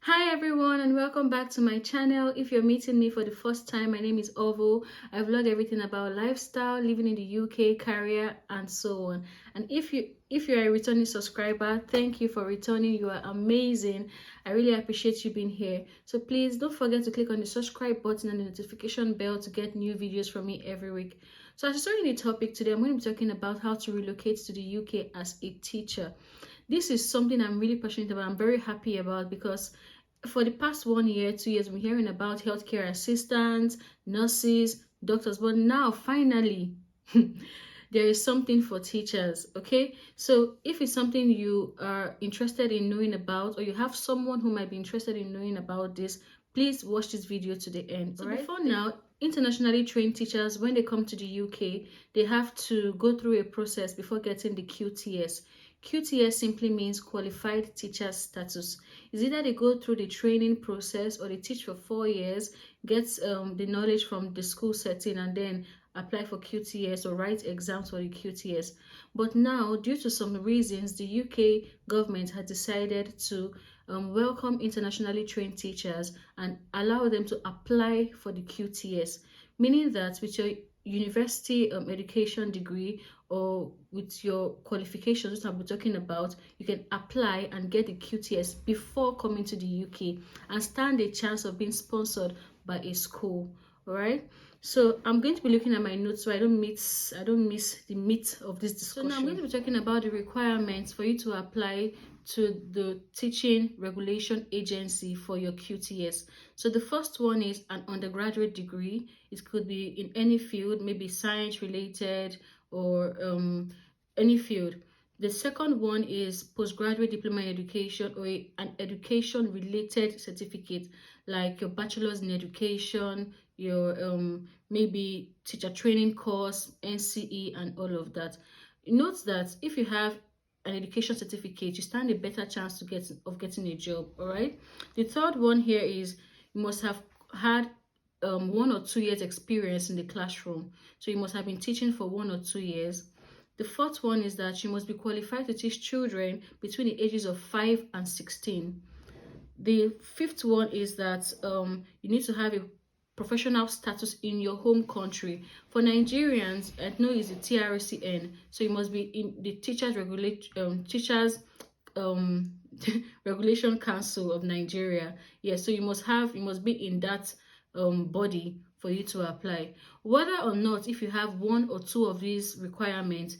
Hi everyone and welcome back to my channel. If you're meeting me for the first time, my name is Ovo. I vlog everything about lifestyle, living in the UK, career and so on. And if you're a returning subscriber, thank you for returning. You are amazing. I really appreciate you being here. So please don't forget to click on the subscribe button and the notification bell to get new videos from me every week. So as I started the topic today, I'm going to be talking about how to relocate to the UK as a teacher. This is something I'm really passionate about. I'm very happy about because for the past 1 year, 2 years, we're hearing about healthcare assistants, nurses, doctors, but now finally there is something for teachers. Okay, so if it's something you are interested in knowing about, or you have someone who might be interested in knowing about this, please watch this video to the end. So before now, internationally trained teachers, when they come to the UK, they have to go through a process before getting the QTS. QTS simply means qualified teacher status. It's either they go through the training process or they teach for 4 years, get the knowledge from the school setting, and then apply for QTS or write exams for the QTS. But now, due to some reasons, the UK government has decided to welcome internationally trained teachers and allow them to apply for the QTS, meaning that with your university education degree or with your qualifications, which I'll be talking about, you can apply and get the QTS before coming to the UK and stand a chance of being sponsored by a school. All right. So I'm going to be looking at my notes so I don't miss the meat of this discussion. So now I'm going to be talking about the requirements for you to apply to the Teaching Regulation Agency for your QTS. So the first one is an undergraduate degree. It could be in any field, maybe science related or any field. The second one is postgraduate diploma in education or an education related certificate, like your bachelor's in education, your maybe teacher training course, NCE, and all of that. Note that if you have an education certificate, you stand a better chance of getting a job. All right. The third one here is you must have had 1 or 2 years experience in the classroom. So you must have been teaching for 1 or 2 years. The fourth one is that you must be qualified to teach children between the ages of 5 and 16. The fifth one is that you need to have a professional status in your home country. For Nigerians, I know it's the TRCN, so you must be in the Regulation Council of Nigeria. Yes, so you must be in that body for you to apply. Whether or not if you have 1 or 2 of these requirements,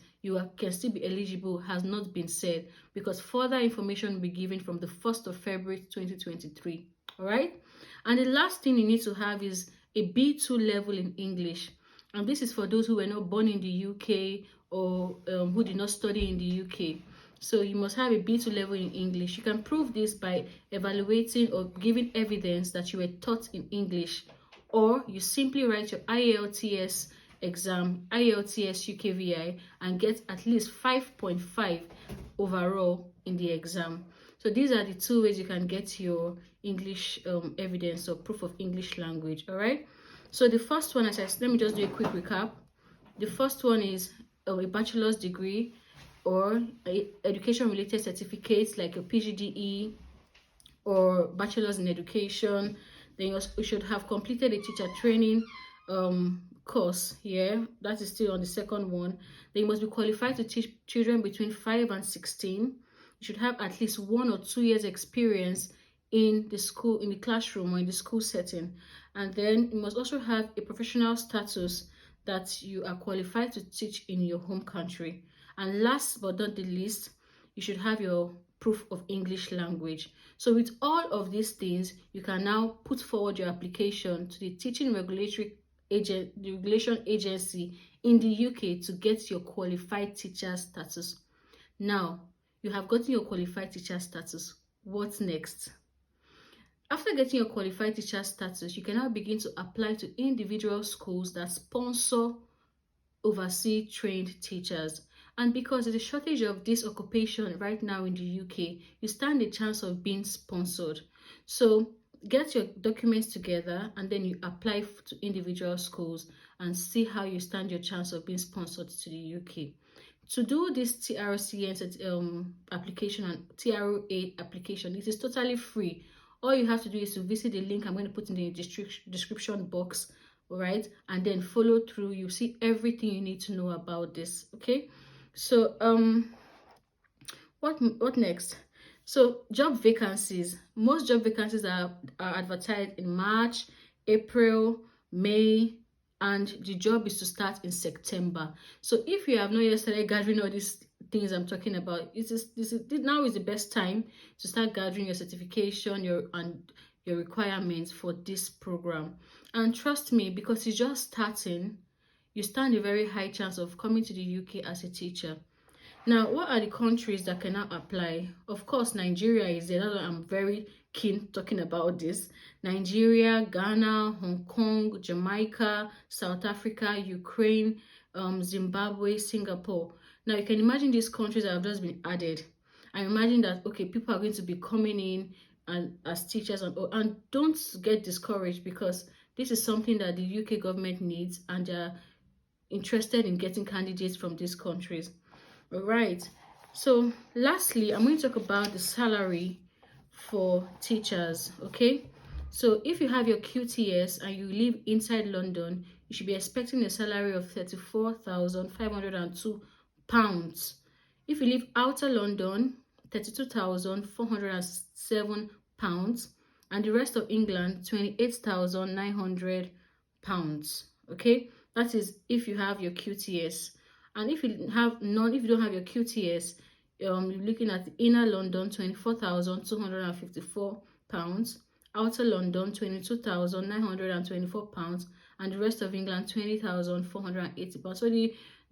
can still be eligible has not been said, because further information will be given from the 1st of February 2023. All right. And the last thing you need to have is a B2 level in English. And this is for those who were not born in the UK or who did not study in the UK. So you must have a B2 level in English. You can prove this by evaluating or giving evidence that you were taught in English, or you simply write your IELTS exam, IELTS UKVI, and get at least 5.5 overall in the exam. So these are the 2 ways you can get your English evidence or proof of English language. All right. So the first one, let me just do a quick recap. The first one is a bachelor's degree or education related certificates like a PGDE or bachelor's in education. Then you should have completed a teacher training course here. That is still on the second one. Then you must be qualified to teach children between 5 and 16. You should have at least 1 or 2 years experience in the school, in the classroom or in the school setting. And then you must also have a professional status that you are qualified to teach in your home country. And last but not the least, you should have your proof of English language. So with all of these things, you can now put forward your application to the Teaching Regulation Agency in the UK to get your qualified teacher status. Now, you have gotten your qualified teacher status. What's next? After getting your qualified teacher status, you can now begin to apply to individual schools that sponsor overseas trained teachers. And because there's a shortage of this occupation right now in the UK, you stand a chance of being sponsored. So get your documents together and then you apply to individual schools and see how you stand your chance of being sponsored to the UK. To do this TRCN application and TROA application, it is totally free. All you have to do is to visit the link I'm going to put in the description box, all right, and then follow through. You see everything you need to know about this. Okay, so what next? So job vacancies. Most job vacancies are advertised in March, April, May, and the job is to start in September. So if you have not yet started gathering all these things I'm talking about, now is the best time to start gathering your certification, your requirements for this program. And trust me, because it's just starting, you stand a very high chance of coming to the UK as a teacher. Now, what are the countries that cannot apply? Of course, Nigeria is there. That's why I'm very keen talking about this. Nigeria, Ghana, Hong Kong, Jamaica, South Africa, Ukraine, Zimbabwe, Singapore. Now, you can imagine these countries that have just been added. I imagine that, okay, people are going to be coming in and as teachers, and don't get discouraged, because this is something that the UK government needs, and they're interested in getting candidates from these countries. All right, so lastly, I'm going to talk about the salary for teachers. Okay, so if you have your QTS and you live inside London, you should be expecting a salary of £34,502. If you live outer London, £32,407, and the rest of England, £28,900. Okay, that is if you have your QTS. And if you don't have your QTS, you're looking at inner London, £24,254, outer London, £22,924, and the rest of England, £20,480. So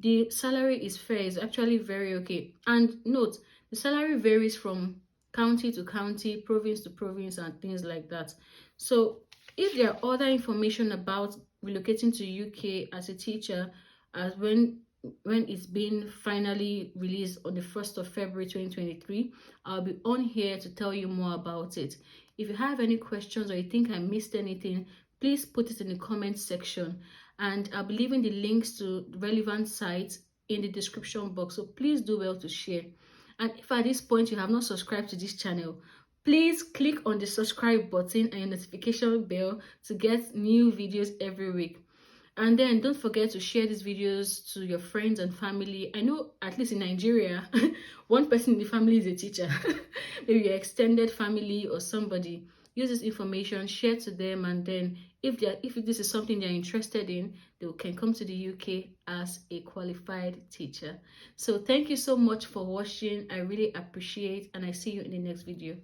the salary is fair. It's actually very okay. And note, the salary varies from county to county, province to province, and things like that. So if there are other information about relocating to UK as a teacher, as when it's been finally released on the 1st of February 2023, I'll be on here to tell you more about it. If you have any questions or you think I missed anything, please put it in the comment section, and I'll be leaving the links to relevant sites in the description box, so please do well to share. And if at this point you have not subscribed to this channel, please click on the subscribe button and your notification bell to get new videos every week. And then don't forget to share these videos to your friends and family. I know at least in Nigeria, one person in the family is a teacher. Maybe your extended family or somebody. Use this information, share to them, and then if this is something they're interested in, they can come to the UK as a qualified teacher. So thank you so much for watching. I really appreciate, and I see you in the next video.